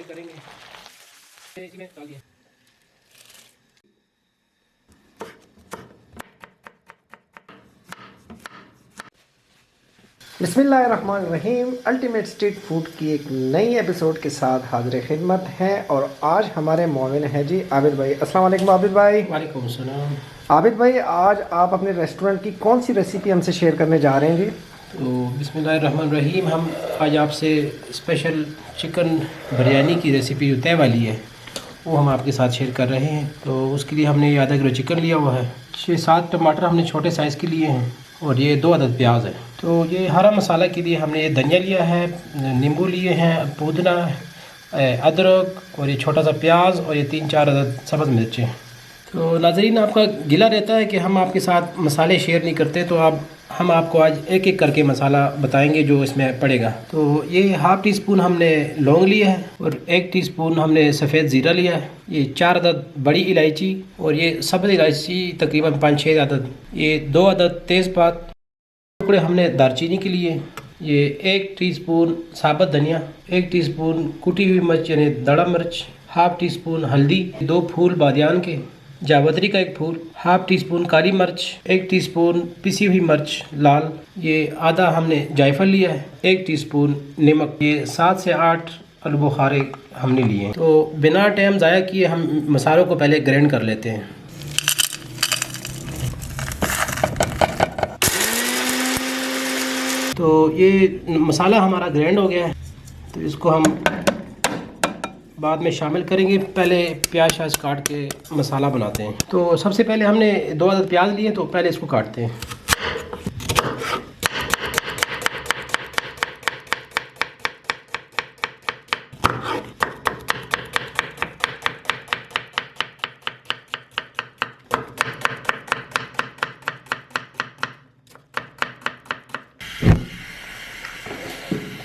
शामिल करेंगे। इसमें डाल दिया। बिस्मिल्लाहिर्रहमानिर्रहीम। अल्टीमेट स्ट्रीट फूड की एक नई एपिसोड के साथ हाजिर खिदमत हैं और आज हमारे मौमिन हैं जी आबिद भाई। अस्सलाम वालेकुम आबिद भाई। वालेकुम सलाम। आबिद भाई, आज आप अपने रेस्टोरेंट की कौन सी रेसिपी हमसे शेयर करने जा रहे हैं जी? तो बिस्मिल्लाहिर्रहमानिर्रहीम, हम आज आपसे स्पेशल चिकन बिरयानी की रेसिपी जो तय वाली है वो हम आपके साथ शेयर कर रहे हैं। तो उसके लिए हमने आधा किलो चिकन लिया हुआ है, 6-7 टमाटर हमने छोटे साइज़ के लिए हैं और ये 2 अदद प्याज है। तो ये हरा मसाला के लिए हमने धनिया लिया है, नींबू लिए हैं, पुदीना, अदरक और ये छोटा सा प्याज और ये 3-4 अदद सब्ज़ मिर्चें। तो नाज़रीन, आपका गिला रहता है कि हम आपके साथ मसाले शेयर नहीं करते, तो हम आपको आज एक एक करके मसाला बताएंगे जो इसमें पड़ेगा। तो ये 1/2 टीस्पून हमने लौंग लिया है और 1 टीस्पून हमने सफ़ेद ज़ीरा लिया है, ये 4 अदद बड़ी इलायची और ये सब्ज़ इलायची तकरीबन 5-6 अदद, ये 2 अदद तेज़पात, टुकड़े हमने दालचीनी के लिए, ये 1 टीस्पून साबुत धनिया, 1 टीस्पून कुटी हुई मिर्च यानी दड़ा मिर्च, 1/2 टीस्पून हल्दी, 2 फूल बादियान के, जावित्री का 1 फूल, 1/2 टीस्पून काली मिर्च, 1 टीस्पून पिसी हुई मिर्च लाल, ये आधा हमने जायफल लिया है, 1 टीस्पून नमक, ये 7 से 8 आलू बुखारे हमने लिए हैं। तो बिना टाइम ज़ाया किए हम मसालों को पहले ग्राइंड कर लेते हैं। तो ये मसाला हमारा ग्राइंड हो गया है, तो इसको हम बाद में शामिल करेंगे। पहले प्याज शाज काट के मसाला बनाते हैं। तो सबसे पहले हमने 2 अदद प्याज लिए, तो पहले इसको काटते हैं।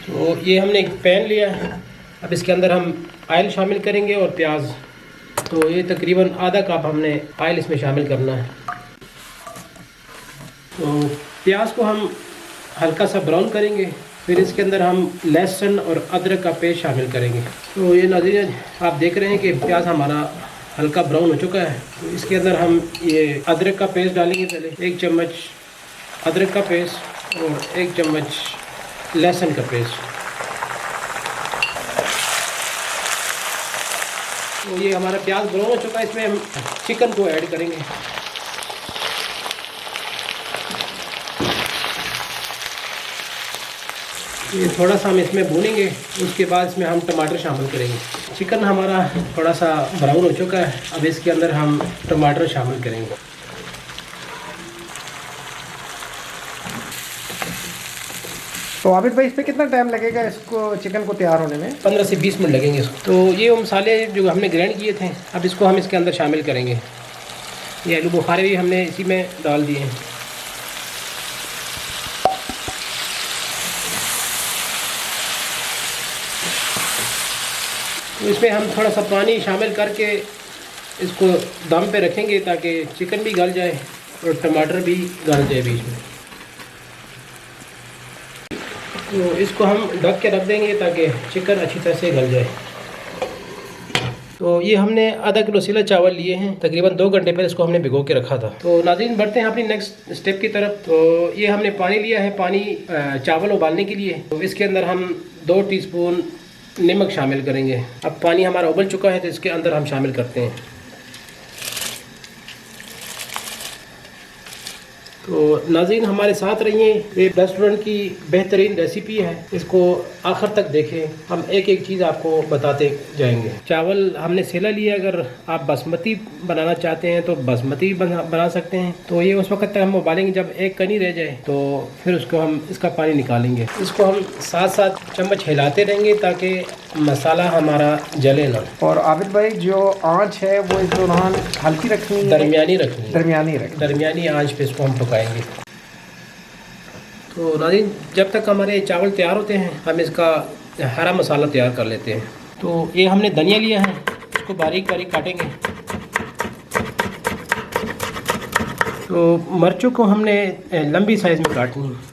तो ये हमने एक पैन लिया है, अब इसके अंदर हम ऑयल शामिल करेंगे और प्याज। तो ये तकरीबन आधा कप हमने ऑयल इसमें शामिल करना है। तो प्याज को हम हल्का सा ब्राउन करेंगे, फिर इसके अंदर हम लहसुन और अदरक का पेस्ट शामिल करेंगे। तो ये नाज़रीन, आप देख रहे हैं कि प्याज हमारा हल्का ब्राउन हो चुका है। तो इसके अंदर हम ये अदरक का पेस्ट डालेंगे। पहले 1 चम्मच अदरक का पेस्ट और 1 चम्मच लहसुन का पेस्ट। तो ये हमारा प्याज ब्राउन हो चुका है, इसमें हम चिकन को ऐड करेंगे। ये थोड़ा सा हम इसमें भूनेंगे, उसके बाद इसमें हम टमाटर शामिल करेंगे। चिकन हमारा थोड़ा सा ब्राउन हो चुका है, अब इसके अंदर हम टमाटर शामिल करेंगे। तो आबिद भाई, इस पर कितना टाइम लगेगा इसको चिकन को तैयार होने में? 15 से 20 मिनट लगेंगे इसको। तो ये मसाले जो हमने ग्राइंड किए थे, अब इसको हम इसके अंदर शामिल करेंगे। ये आलू बुखारे भी हमने इसी में डाल दिए हैं। तो इसमें हम थोड़ा सा पानी शामिल करके इसको दम पे रखेंगे ताकि चिकन भी गल जाए और टमाटर भी गल जाए बीच में। तो इसको हम ढक के रख देंगे ताकि चिकन अच्छी तरह से गल जाए। तो ये हमने आधा किलो सीला चावल लिए हैं, तकरीबन 2 घंटे पहले इसको हमने भिगो के रखा था। तो नाज़रीन, बढ़ते हैं अपनी नेक्स्ट स्टेप की तरफ। तो ये हमने पानी लिया है, पानी चावल उबालने के लिए। तो इसके अंदर हम 2 टीस्पून नमक शामिल करेंगे। अब पानी हमारा उबल चुका है, तो इसके अंदर हम शामिल करते हैं। तो नाज़रीन, हमारे साथ रहिए, ये रेस्टोरेंट की बेहतरीन रेसिपी है, इसको आखिर तक देखें। हम एक एक चीज़ आपको बताते जाएंगे। चावल हमने सेला लिया, अगर आप बासमती बनाना चाहते हैं तो बासमती बना सकते हैं। तो ये उस वक्त तक हम उबालेंगे जब एक कनी रह जाए, तो फिर उसको हम इसका पानी निकालेंगे। इसको हम साथ चम्मच हिलाते रहेंगे ताकि मसाला हमारा जले ना। और आबिद भाई, जो आँच है वो इस दौरान हल्की रखनी है? दरमियानी रखनी। दरमियानी आंच पे इसको हम पकाएंगे। तो नाज़रीन, जब तक हमारे चावल तैयार होते हैं, हम इसका हरा मसाला तैयार कर लेते हैं। तो ये हमने धनिया लिया है, इसको बारीक बारीक काटेंगे। तो मिर्चों को हमने लंबी साइज़ में काटनी है।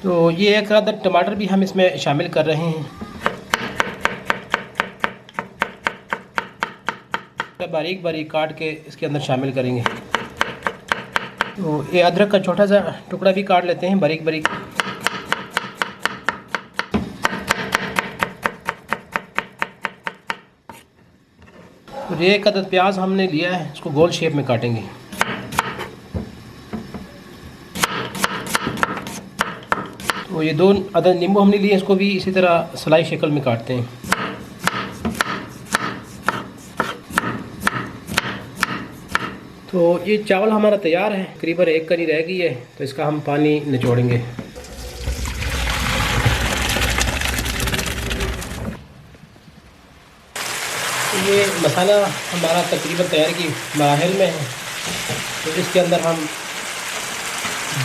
तो ये एक आधा टमाटर भी हम इसमें शामिल कर रहे हैं। बारीक बारीक काट के इसके अंदर शामिल करेंगे। तो ये अदरक का छोटा सा टुकड़ा भी काट लेते हैं बारीक बारीक। और ये एक अदद प्याज हमने लिया है, इसको गोल शेप में काटेंगे। तो ये 2 अदद नींबू हमने लिए, इसको भी इसी तरह सलाई शक्ल में काटते हैं। तो ये चावल हमारा तैयार है, करीबन 1 कनी रह गई है, तो इसका हम पानी निचोड़ेंगे। तो ये मसाला हमारा तकरीबन तैयार की मराहिल में है। तो इसके अंदर हम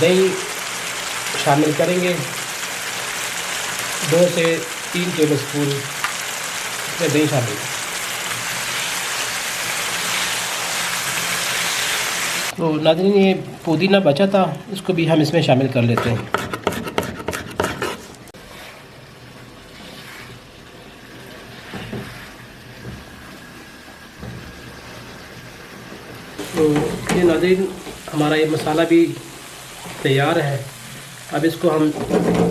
दही शामिल करेंगे, 2 से 3 टेबल स्पून इसमें दही शामिल। तो नाज़रीन, ये पुदीना बचा था, इसको भी हम इसमें शामिल कर लेते हैं। तो ये नाज़रीन, हमारा ये मसाला भी तैयार है। अब इसको हम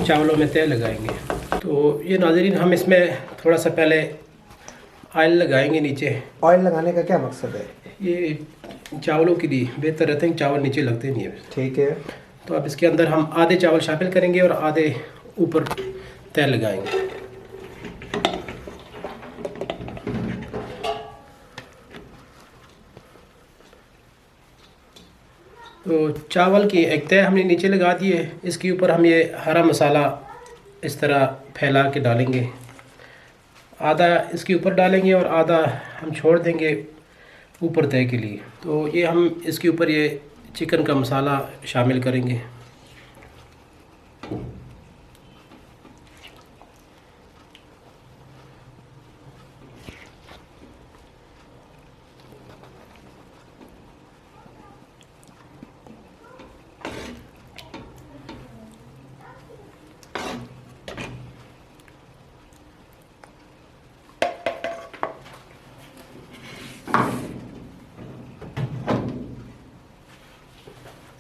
चावलों में तय लगाएंगे। तो ये नाज़रीन, हम इसमें थोड़ा सा पहले ऑयल लगाएंगे नीचे। ऑयल लगाने का क्या मकसद है? ये चावलों के लिए बेहतर रहते हैं, चावल नीचे लगते नहीं है। ठीक है। तो अब इसके अंदर हम आधे चावल शामिल करेंगे और आधे ऊपर तय लगाएंगे। तो चावल की एक तय हमने नीचे लगा दी है। इसके ऊपर हम ये हरा मसाला इस तरह फैला के डालेंगे। आधा इसके ऊपर डालेंगे और आधा हम छोड़ देंगे ऊपर तय के लिए। तो ये हम इसके ऊपर ये चिकन का मसाला शामिल करेंगे।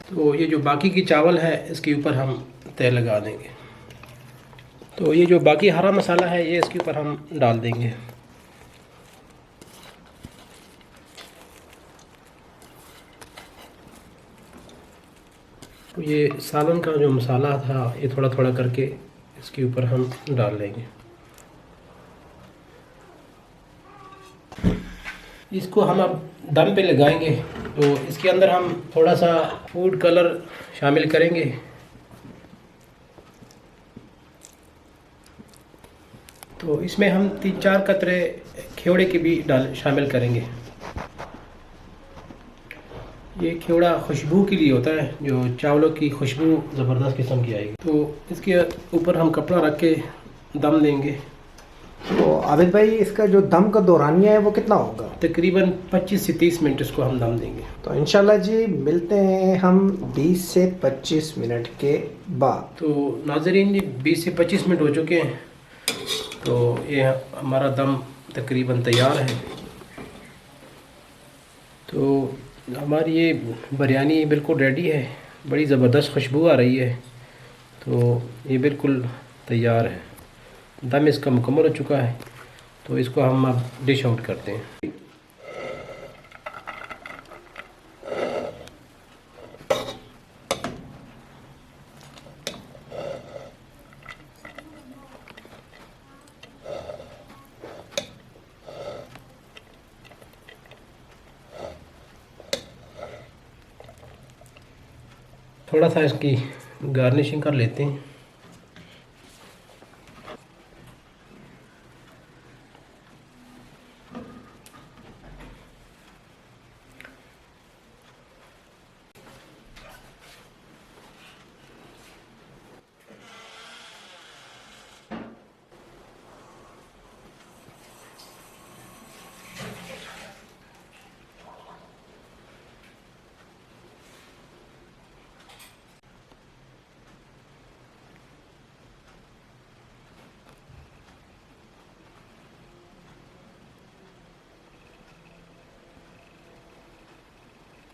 तो ये जो बाकी की चावल है इसके ऊपर हम तय लगा देंगे। तो ये जो बाकी हरा मसाला है ये इसके ऊपर हम डाल देंगे। तो ये सालन का जो मसाला था ये थोड़ा थोड़ा करके इसके ऊपर हम डाल लेंगे। इसको हम अब दम पे लगाएंगे। तो इसके अंदर हम थोड़ा सा फूड कलर शामिल करेंगे। तो इसमें हम 3-4 कतरे खेवड़े के भी शामिल करेंगे। ये खेवड़ा खुशबू के लिए होता है, जो चावलों की खुशबू ज़बरदस्त किस्म की आएगी। तो इसके ऊपर हम कपड़ा रख के दम देंगे। तो आबिद भाई, इसका जो दम का दौरानिया है वो कितना होगा? तकरीबन 25 से 30 मिनट इसको हम दम देंगे। तो इंशाल्लाह जी मिलते हैं हम 20 से 25 मिनट के बाद। तो नाज़रीन जी 20 से 25 मिनट हो चुके हैं। तो ये हमारा दम तकरीबन तैयार है। तो हमारी ये बिरयानी बिल्कुल रेडी है, बड़ी ज़बरदस्त खुशबू आ रही है। तो ये बिल्कुल तैयार है, दम इसका मुकम्मल हो चुका है। तो इसको हम अब डिश आउट करते हैं। थोड़ा सा इसकी गार्निशिंग कर लेते हैं।